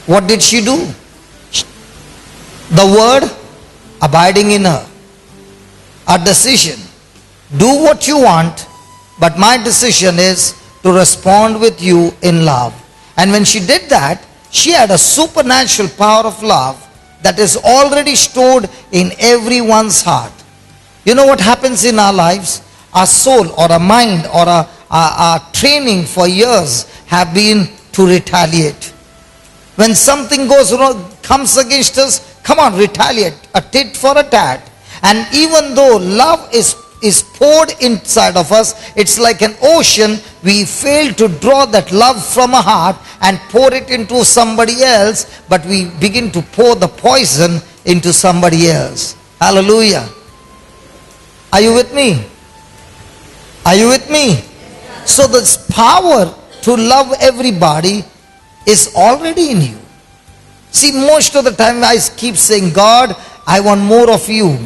What did she do? The word abiding in her. A decision. Do what you want, but my decision is to respond with you in love. And when she did that, she had a supernatural power of love that is already stored in everyone's heart. You know what happens in our lives? Our soul or our mind or our training for years have been to retaliate. When something goes wrong, comes against us, come on, retaliate, a tit for a tat. And even though love is poured inside of us, it's like an ocean, we fail to draw that love from our heart and pour it into somebody else, but we begin to pour the poison into somebody else. Hallelujah. Are you with me? Are you with me? So this power to love everybody is already in you. See, most of the time I keep saying, God, I want more of you.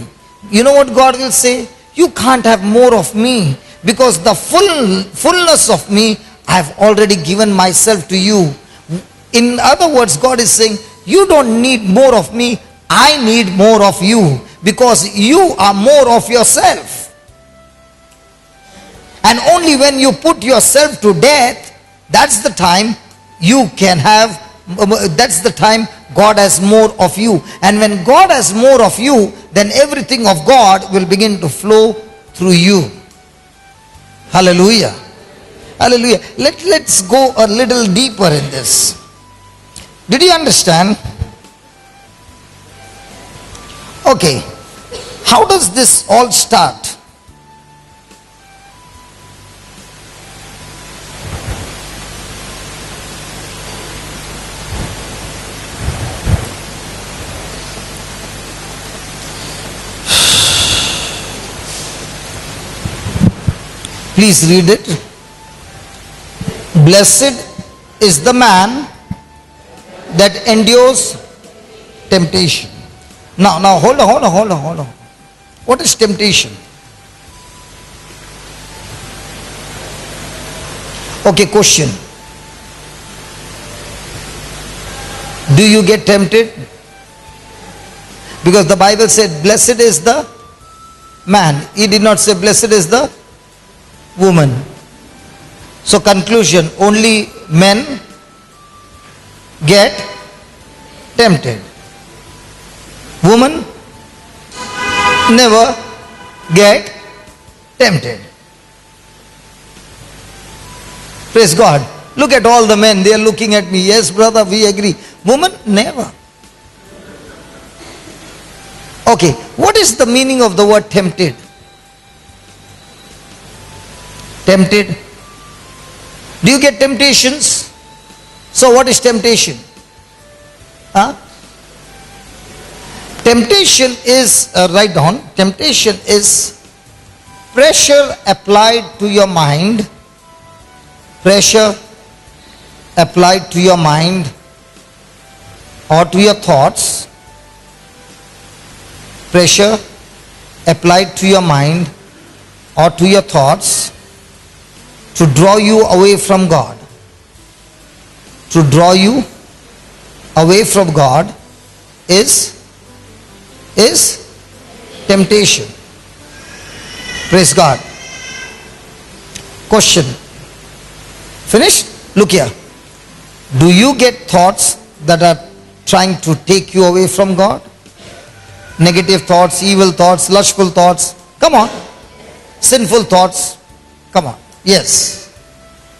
You know what God will say? You can't have more of me, because the fullness of me, I have already given myself to you. In other words, God is saying, you don't need more of me, I need more of you, because you are more of yourself. And only when you put yourself to death, that's the time you can have, that's the time God has more of you. And when God has more of you, then everything of God will begin to flow through you. Hallelujah. Hallelujah. Let's go a little deeper in this. Did you understand? Okay. How does this all start? Please read it. Blessed is the man that endures temptation. Now hold on. What is temptation? Okay, question. Do you get tempted? Because the Bible said, blessed is the man. He did not say, blessed is the woman. So conclusion, only men get tempted. Women never get tempted. Praise God. Look at all the men, they are looking at me. Yes, brother, we agree. Women never. Okay, what is the meaning of the word tempted? Tempted. Do you get temptations? So what is temptation? Temptation is, write down, temptation is pressure applied to your mind. Pressure applied to your mind or to your thoughts. Pressure applied to your mind or to your thoughts to draw you away from God. To draw you away from God is temptation. Praise God. Question. Finished? Look here. Do you get thoughts that are trying to take you away from God? Negative thoughts, evil thoughts, lustful thoughts. Come on. Sinful thoughts. Come on. Yes.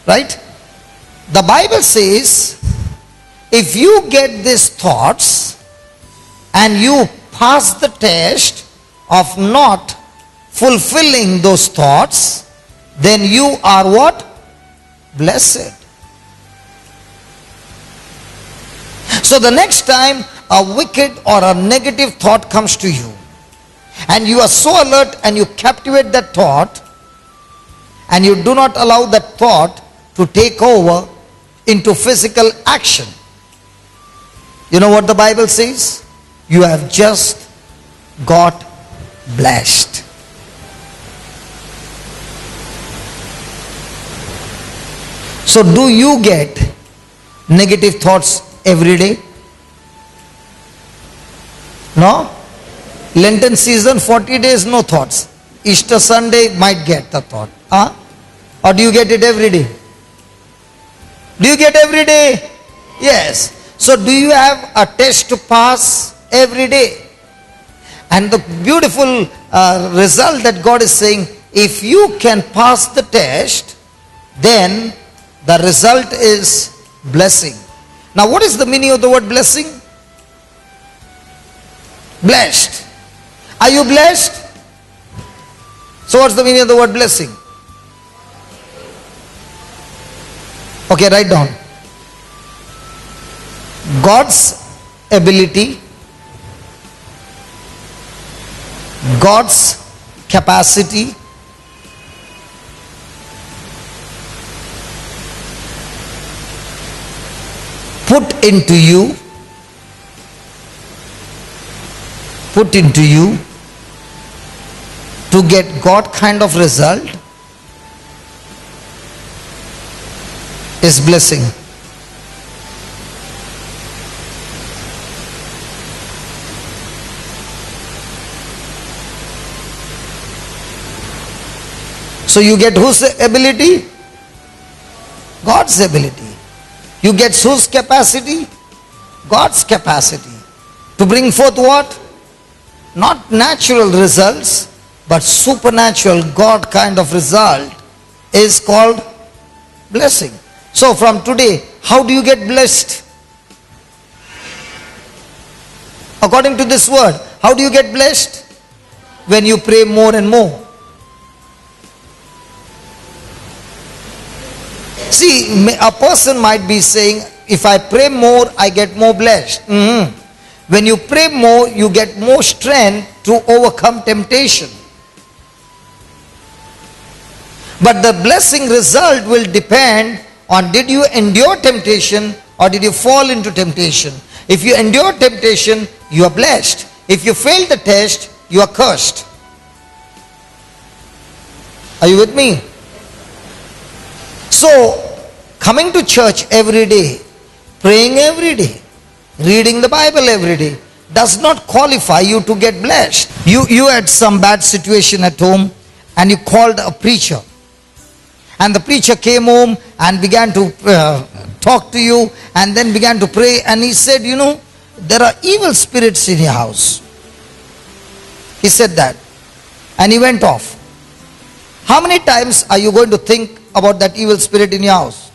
Right? The Bible says, if you get these thoughts and you pass the test of not fulfilling those thoughts, then you are what? Blessed. So the next time a wicked or a negative thought comes to you, and you are so alert and you captivate that thought, and you do not allow that thought to take over into physical action, you know what the Bible says? You have just got blessed. So do you get negative thoughts every day? No? Lenten season, 40 days, no thoughts. Easter Sunday might get the thought. Huh? Or do you get it every day? Do you get every day? Yes. So do you have a test to pass every day? And the beautiful result that God is saying, if you can pass the test, then the result is blessing. Now what is the meaning of the word blessing? Blessed. Are you blessed? So what's the meaning of the word blessing? Okay, write down. God's ability, God's capacity, put into you to get God kind of result is blessing. So you get whose ability? God's ability. You get whose capacity? God's capacity. To bring forth what? Not natural results, but supernatural God kind of result is called blessing. So from today, how do you get blessed? According to this word, how do you get blessed? When you pray more and more. See, a person might be saying, if I pray more, I get more blessed. When you pray more, you get more strength to overcome temptation. But the blessing result will depend on, did you endure temptation or did you fall into temptation? If you endure temptation, you are blessed. If you fail the test, you are cursed. Are you with me? So, coming to church every day, praying every day, reading the Bible every day, does not qualify you to get blessed. You had some bad situation at home and you called a preacher. And the preacher came home and began to talk to you and then began to pray. And he said, you know, there are evil spirits in your house. He said that. And he went off. How many times are you going to think about that evil spirit in your house?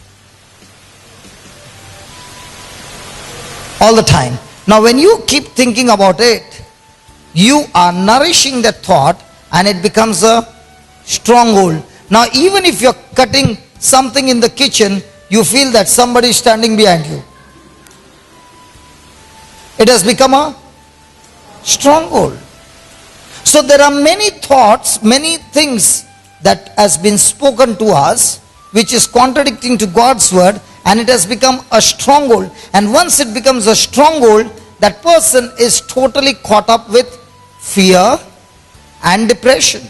All the time. Now when you keep thinking about it, you are nourishing that thought and it becomes a stronghold. Now even if you're cutting something in the kitchen, you feel that somebody is standing behind you. It has become a stronghold. So there are many thoughts, many things that has been spoken to us which is contradicting to God's word, and it has become a stronghold. And once it becomes a stronghold, that person is totally caught up with fear and depression.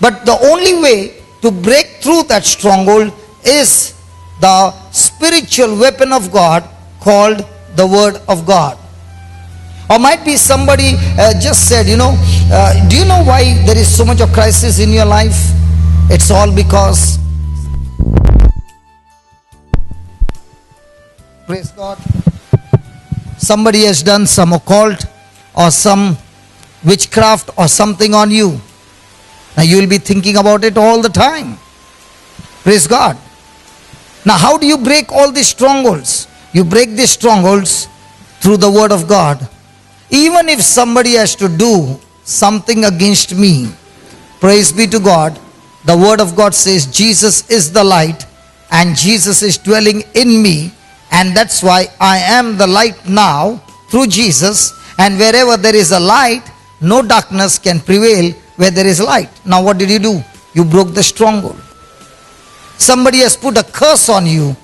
But the only way to break through that stronghold is the spiritual weapon of God called the Word of God. Or might be somebody just said, you know, do you know why there is so much of crisis in your life? It's all because, praise God, somebody has done some occult or some witchcraft or something on you. Now you will be thinking about it all the time. Praise God. Now how do you break all these strongholds? You break these strongholds through the Word of God. Even if somebody has to do something against me, praise be to God, the Word of God says Jesus is the light and Jesus is dwelling in me, and that's why I am the light now through Jesus, and wherever there is a light, no darkness can prevail where there is light. Now what did you do? You broke the stronghold. Somebody has put a curse on you.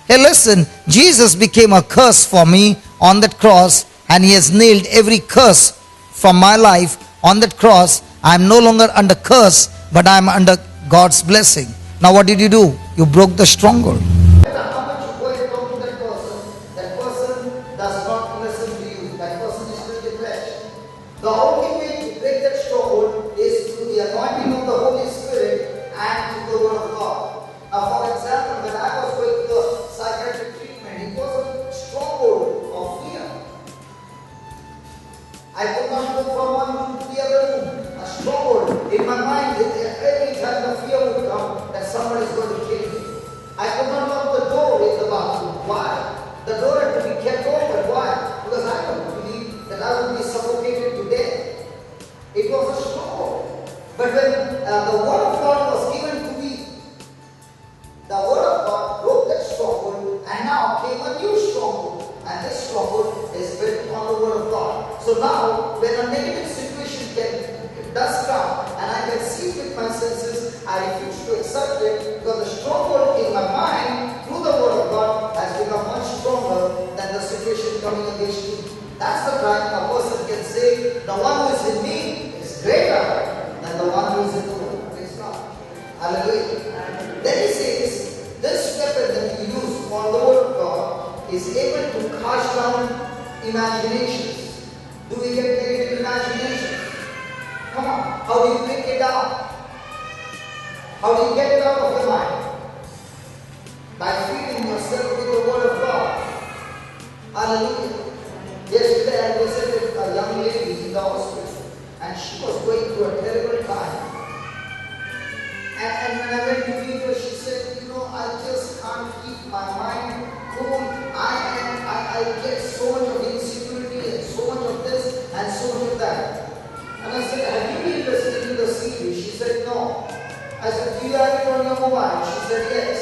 Hey listen, Jesus became a curse for me on that cross, and he has nailed every curse from my life on that cross. I am no longer under curse, but I am under God's blessing. Now what did you do? You broke the stronghold. How much you go and talk to that person does not listen to you. That person is still depressed. I refuse to accept it because the stronghold in my mind through the word of God has become much stronger than the situation coming against me. That's the time a person can say, the one who is in me is greater than the one who is in the world. Praise God. Hallelujah. Then he says, this weapon that you use for the word of God is able to cast down imaginations. Do we get negative imaginations? Come on. How do you break it down? How do you get it out of your mind? By feeding yourself with the word of God. Hallelujah. Yesterday I visited a young lady in the hospital and she was going through a terrible time. And when I went to meet her, she said, you know, I just can't keep my mind cool. I get so much of insecurity and so much of this and so much of that. And I said, have you been listening to the CD? She said, no. I said, do you have it on your mobile? She said, yes.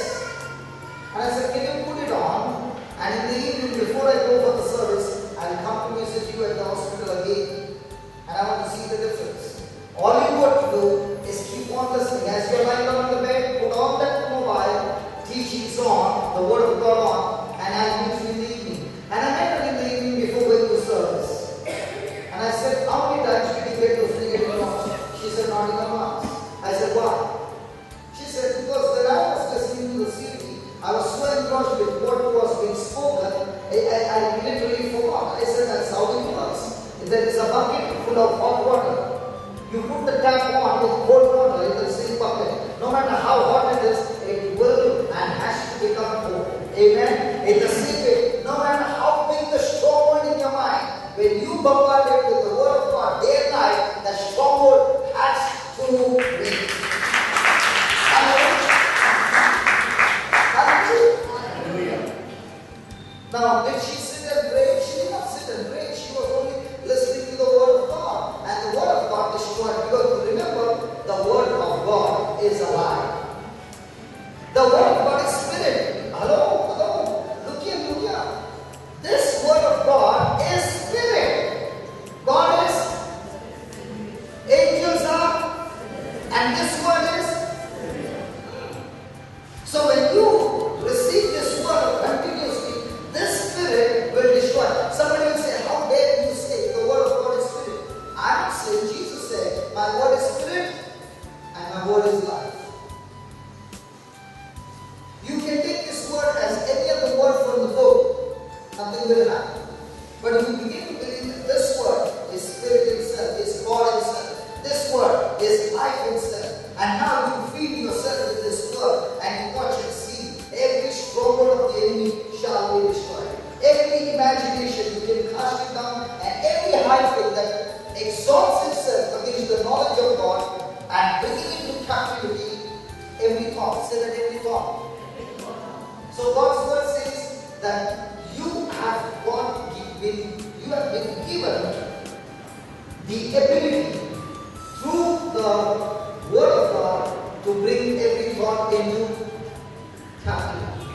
And I said, can you put it on? And in the evening, before I go for the service, I'll come to visit you at the hospital again. And I want to see the difference. All you got to do is keep on listening. As you're lying down on the bed, put on that mobile, teachings on, the word of God on, and I'll meet you in the evening. And I met her in the evening before going to service. And I said, how many times did you get those negative thoughts? She said, not even once. I said, why? She said, because when I was listening to the CD, I was so engrossed with what was being spoken, I literally forgot. I said, that's how it works. There is a bucket full of hot water. You put the tap on with cold water in the same bucket. No matter how hot it is, it will and has to become cold. Amen? In the same way, no matter how big the stronghold in your mind, when you bombard it with the word of God day and night, the stronghold has to be. Hallelujah. Now, did she sit and pray? She did not sit and pray. She was only listening to the word of God. And the word of God destroyed. Because remember, the word of God is alive. The word of God is spirit. Hello? Hello? Look here, look here. This word of God is spirit. God is, angels are, and this word is. So when you receive this word continuously, this spirit will destroy. Somebody will say, how dare you say the word of God is spirit? I don't say, Jesus said, my word is spirit and my word is life. You can take this word as any other word from the book, nothing will happen. But if you begin to believe that this word is spirit itself, is God himself, this word is life itself, and now you feed yourself with this word and you watch and see every stronghold of the enemy shall be destroyed. Every imagination you can cast it down, and every high thing that exalts itself against the knowledge of God and bringing into captivity every thought. Say that every thought. So God's word says that you have been given the ability through the word of God to bring every thought into captivity.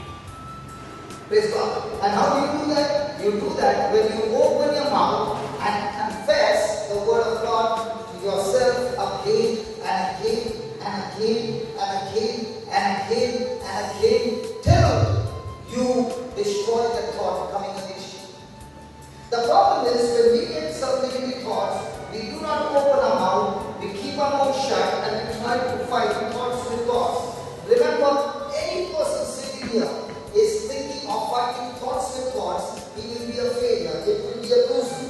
Praise God. And how do you do that? You do that when you open your mouth and confess the word of God to yourself again and again and again and again and again and again till you destroy the thought coming against you. The problem is when we get some negative thoughts, we do not open our mouth, we keep our mouth shut and we try to fight thoughts with thoughts. Remember, any person sitting here is thinking of fighting thoughts with thoughts, he will be a failure, it will be a loser.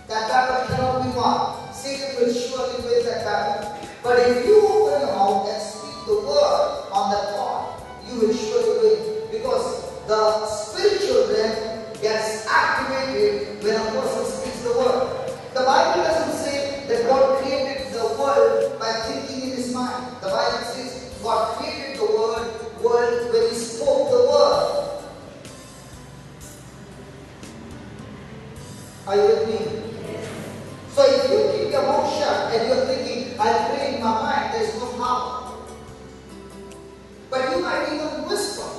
That battle cannot be won. Satan will surely win that battle. But if you open your mouth and speak the word on that thought, you will surely win. Because the spiritual realm gets activated when a person speaks the word. The Bible doesn't say that God created the world by thinking in his mind. The Bible says God created the world when he spoke the word. Are you with me? So if you keep your mouth shut and you're thinking, I pray in my mind, there is no power. But you might even whisper,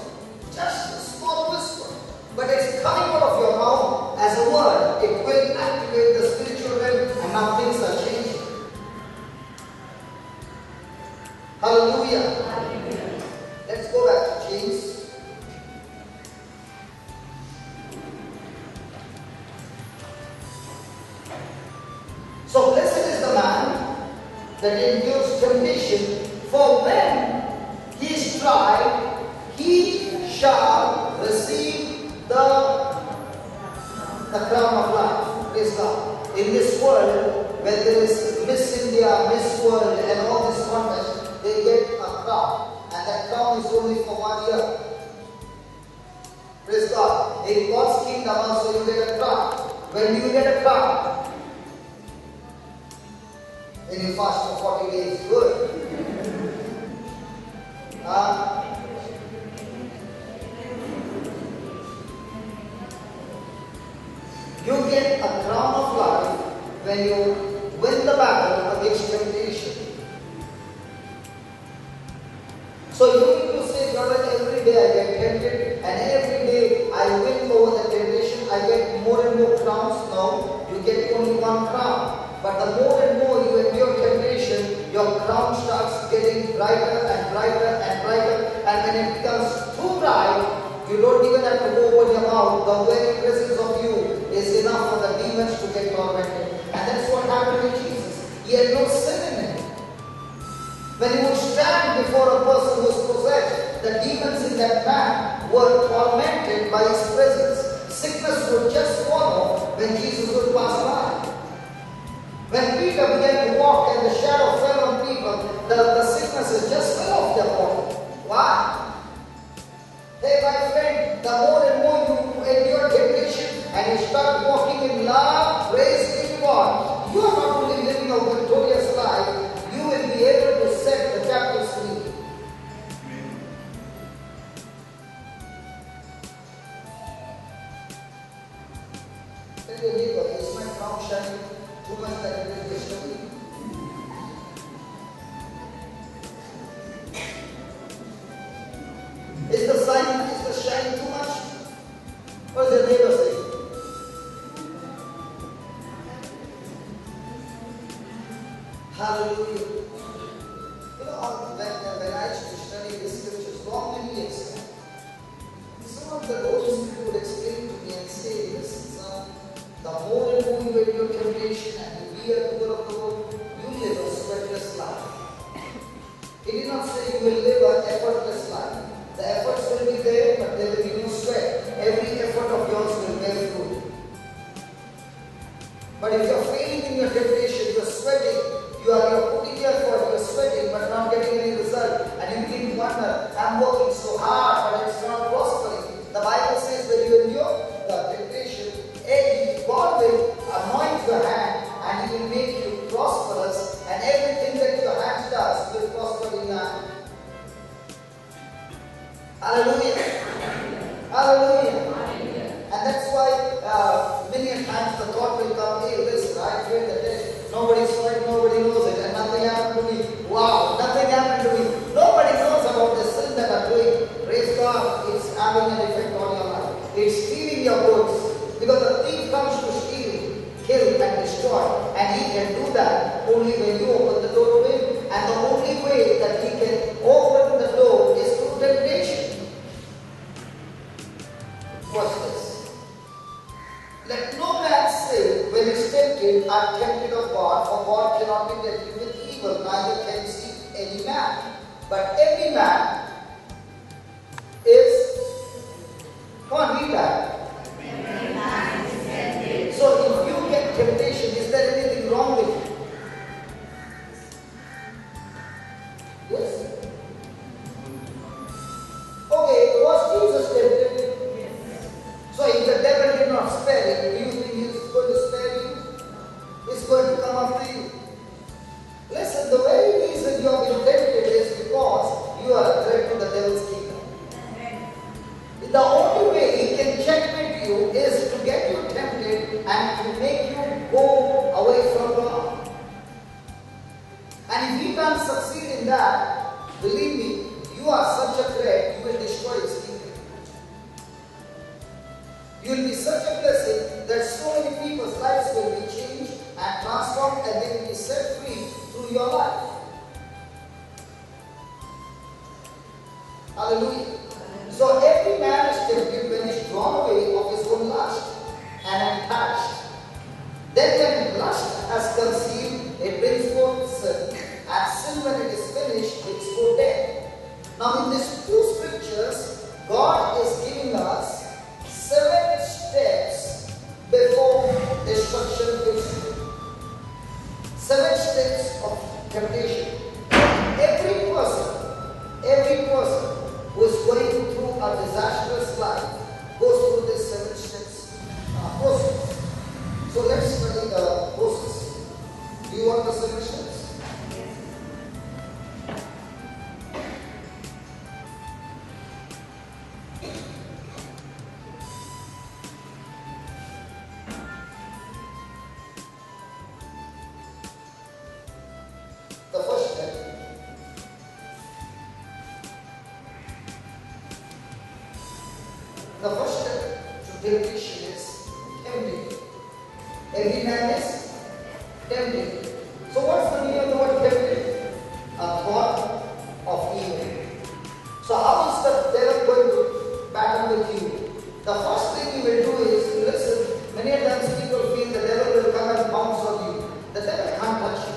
just a small whisper. But it's coming out of your mouth as a word. It will activate the spiritual realm and now things are changing. Hallelujah. Let's go back to James. So blessed is the man that endures temptation, for when he is tried, he shall receive the crown of life. Praise God. In this world, when there is Miss India, Miss World, and all this contest, they get a crown, and that crown is only for 1 year. Praise God. In God's kingdom also you get a crown. When do you get a crown? When you fast for 40 days. Good. You get a crown of life when you win the battle against temptation. So you need to say, brother, every day I get tempted and every day I win over the temptation. I get more and more crowns. No, you get only one crown. But the more and more you endure temptation, your crown starts getting brighter and brighter and brighter. And when it becomes too bright, you don't even have to go open your mouth. The very presence of you is enough for the demons to get tormented. And that's what happened with Jesus. He had no sin in him. When he would stand before a person who was possessed, the demons in that man were tormented by his presence. Sickness would just follow when Jesus would pass by. When Peter began to walk and the shadow fell on people, the sicknesses just fell off their body. Why? Hey, my friend, the more and more you endure temptation and you start walking in love, praise be to God, you are not only living a victorious life, you will be able to set the captives free. Tell your neighbor, is my crown shining too much that it is disturbing? Is the shine too much? What does your neighbor say? Hallelujah. You know, when I used to study the scriptures long many years ago, some of the Holy Spirit would explain to me and say, listen, son, the more and more you endure temptation and you be a doer of the word, you live a sweatless life. He did not say you will live an effortless life. The efforts will be there, but there will be no sweat. Every effort of yours will bear fruit. But if you are failing in your temptation, you are sweating, you are putting your effort, you are sweating, but not getting any result, and you begin to wonder, I'm working so hard, but it's not prospering. The Bible says when you endure the temptation, God will anoint your hand, and He will make you prosperous, and everything that your hand does will prosper in your hand. Hallelujah. Hallelujah. And that's why many times the thought will come, hey, listen, I failed the test. Nobody saw it, nobody knows it, and nothing happened to me. Wow, nothing happened to me. Nobody knows about the sin that I'm doing. Praise God, it's having an effect on your life. It's stealing your goods. Because the thief comes to steal, kill, and destroy. And he can do that only when you open the door to him. And the only way that he can open the door is through temptation. Watch this. Let no man say when he is tempted, I am tempted of God, for God cannot be tempted with evil, neither can deceive any man. But every man is, come on, read that. So if you get temptation, is there anything wrong with you? Yes? Okay, was Jesus tempted? So if the devil did not spare him, do you think he is going to spare you? He's going to come after you. Listen, the very reason you have been tempted is because you are a threat to the devil's kingdom. The only way he can checkmate you is to get you tempted and to make you go away from God. And if he can't succeed in that, believe me, you are such a threat, you will destroy his kingdom. You will be such a blessing that so many people's lives will be changed and transformed, and they will be set free through your life. Hallelujah. So every man is tempted when he is drawn away of his own lust and enticed. Then when lust has conceived, it brings forth sin, and sin when it is finished, brings forth death. Now in these two scriptures, God is giving us 7 steps before destruction is. 7 steps of temptation. Every person who is going through a disastrous life goes through this 7 steps process. So let's study the process. Do you want the 7 steps? The first step. The first step to temptation is tempting. Every man is tempted. So what's the meaning of the word tempted? A thought of evil. So how is the devil going to battle with you? The first thing he will do is, listen, many times people feel the devil will come and pounce on you. The devil can't touch you.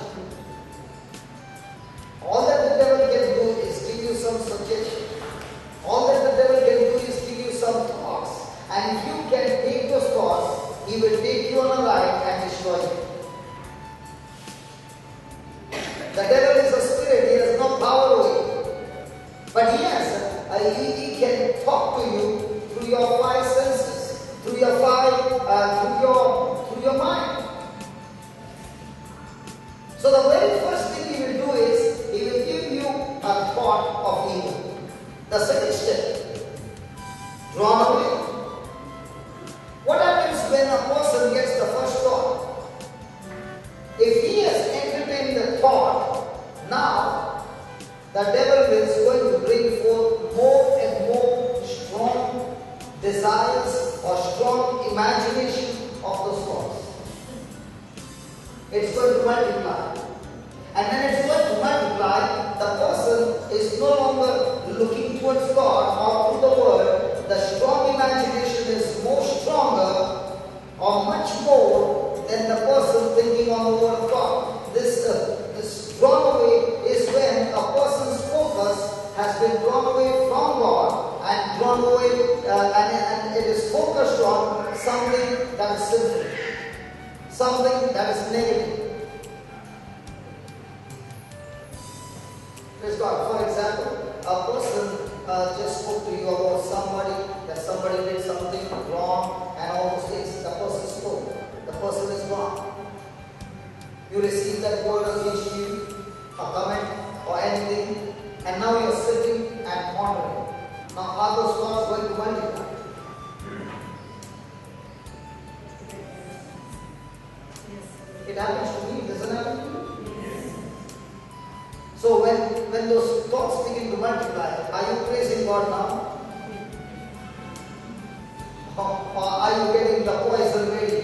All that the devil can do is give you some suggestion. All that the devil can do is give you some thoughts. And if you can take those thoughts, he will take you on a ride and destroy you. The devil is a spirit, he has no power over you. But he can talk to you through your 5 senses, through your mind. So the very first thing he will do is, he will give you a thought of evil. The second step, drawn away. What happens when a person gets the first thought? If he has entertained the thought, now the devil is going to bring forth more and more strong desires or strong imagination of those thoughts. It's going to multiply. And when it's going to multiply, the person is no longer looking towards God or to the Word. The strong imagination is more stronger or much more than the person thinking on the Word of God. This drawn away is when a person's focus has been drawn away from God and drawn away and it is focused on something that is sinful, something that is negative. Praise God. For example, a person just spoke to you about somebody, that somebody did something wrong and all those things. The person spoke. The person is gone. You received that word against you, a comment or anything, and now you are sitting and pondering. Now are those thoughts going to multiply? It happens to me, doesn't it happen to you? So when those thoughts begin to multiply, are you praising God now? Or are you getting the poison ready?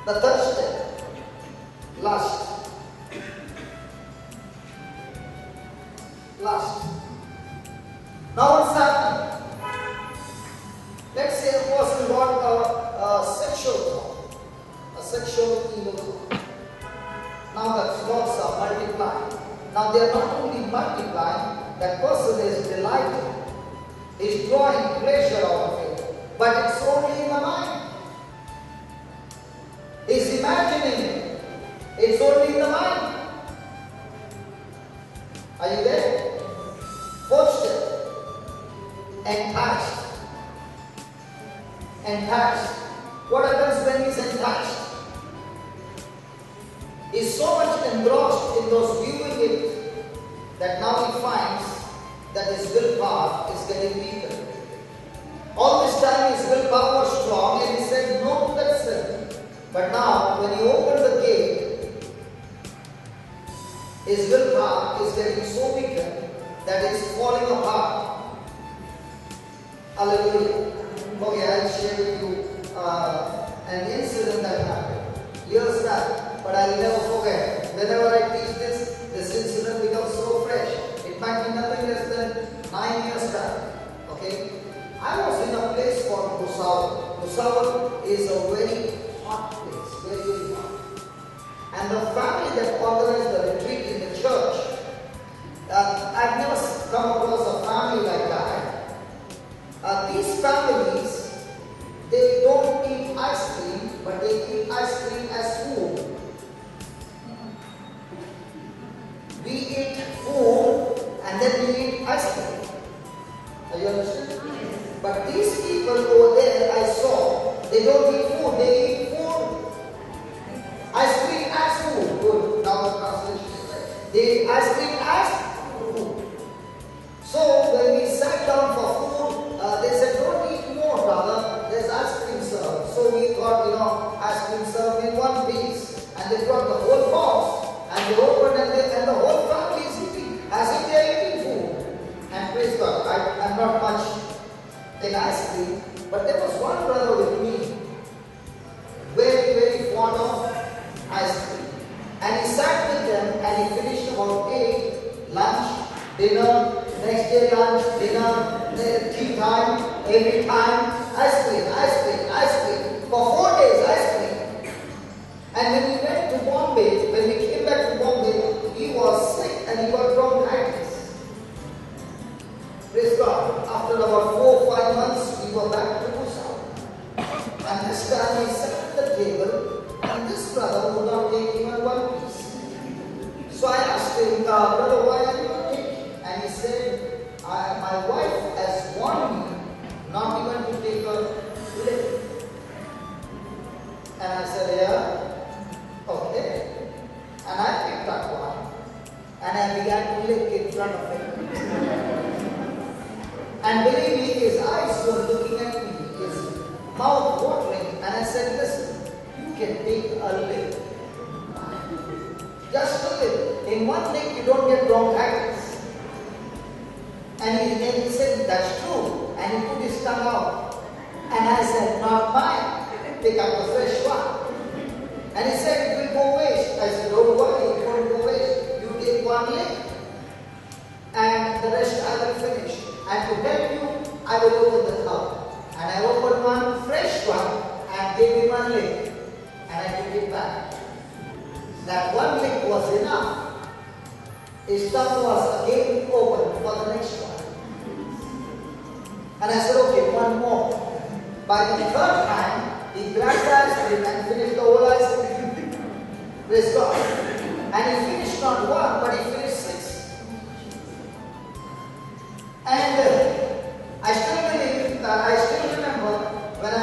The third step, lust. Lust. Now what's happening? Let's say a person got a sexual thought, a sexual evil thought. Now the thoughts are multiplying. Now they are not only multiplying, that person is delighted, is drawing pleasure out of it, but it's only in the mind. He's imagining it. It's only in the mind. Are you there? Fourth step, enticed. Enticed. What happens when he's enticed? He's so much engrossed in those viewing it that now he finds that his willpower is getting weaker. All this time his willpower was strong and he said no to that sin. But now when he opened the gate, his willpower is getting so weakened that it's falling apart. Hallelujah. Okay, I'll share with you an incident that happened years back, but I'll never forget. Whenever I teach this incident becomes so We eat food and then we eat ice cream. Are you understand? But these people over there I saw, they don't eat food, they eat food. Ice cream as food. Good. Now the translation is right. They eat ice cream as food. So when we sat down for food, they said, don't eat more, brother. There's ice cream served. So we got, ice cream served in one piece. And they brought the whole box. And they opened and the whole family is eating as if they are eating food. And praise God, I'm not much in ice cream. But there was one brother with me, very, very fond of ice cream. And he sat with them and he finished about 8, lunch, dinner, next day lunch, dinner, tea time, every time, ice cream, ice cream, ice cream. For 4 days, ice cream. And when we went to Bombay, when we came back to Bombay, he was sick and he got bronchitis. Praise God. After about 4 or 5 months, we were back to Busan. And this time we sat at the table and this brother would not take even one piece. So I asked him, brother, why are you not taking? And he said, my wife has warned me not even to take a lick. And I said, yeah, okay. And I picked up one and I began to lick in front of him. And believe me, his eyes were looking at me, his mouth watering. And I said, listen, you can take a lick. Just a lick. In one lick, you don't get bronchitis. And he said, that's true. And he put his tongue out. And I said, not mine. Pick up the fresh one. And he said, it will go waste. I said, don't worry, it won't go waste. You take one lick. And the rest I will finish. And to help you, I will open the cup. And I opened one fresh one and gave him one lick. And I took it back. That one lick was enough. His tongue was again open for the next one. And I said, okay, one more. By the third time, he grabbed the ice cream and finished the whole ice cream. Praise God. And he finished not one, but he finished 6. And I still remember when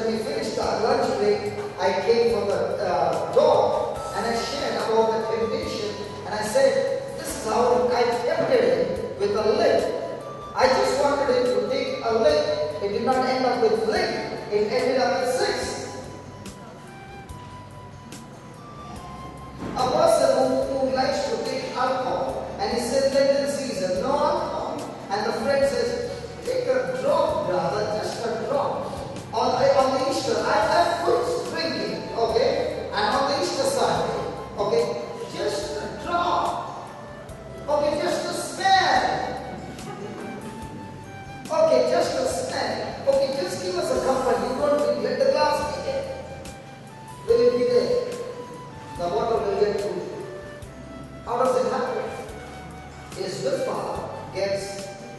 we finished our lunch break, I came from the door and I shared about the temptation. And I said, this is how I tempted him with a lick. I just wanted him to take a lick. It did not end up with lick. It ended up with 6. A person who likes to take alcohol and he says, Lenten season, no alcohol. And the friend says, take a drop, brother, just a drop. On the Easter, I quit drinking, okay? And on the Easter Sunday, okay? Just a drop. Okay, just a smell. Okay, just a smell. Okay, just give us a comfort. You don't drink. Let the glass be there. Will it be there? The water will get through. How does it happen? His willpower gets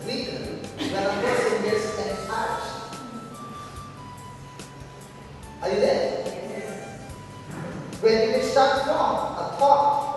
weakened when a person gets encouraged. Are you there? Where did it start from? A thought.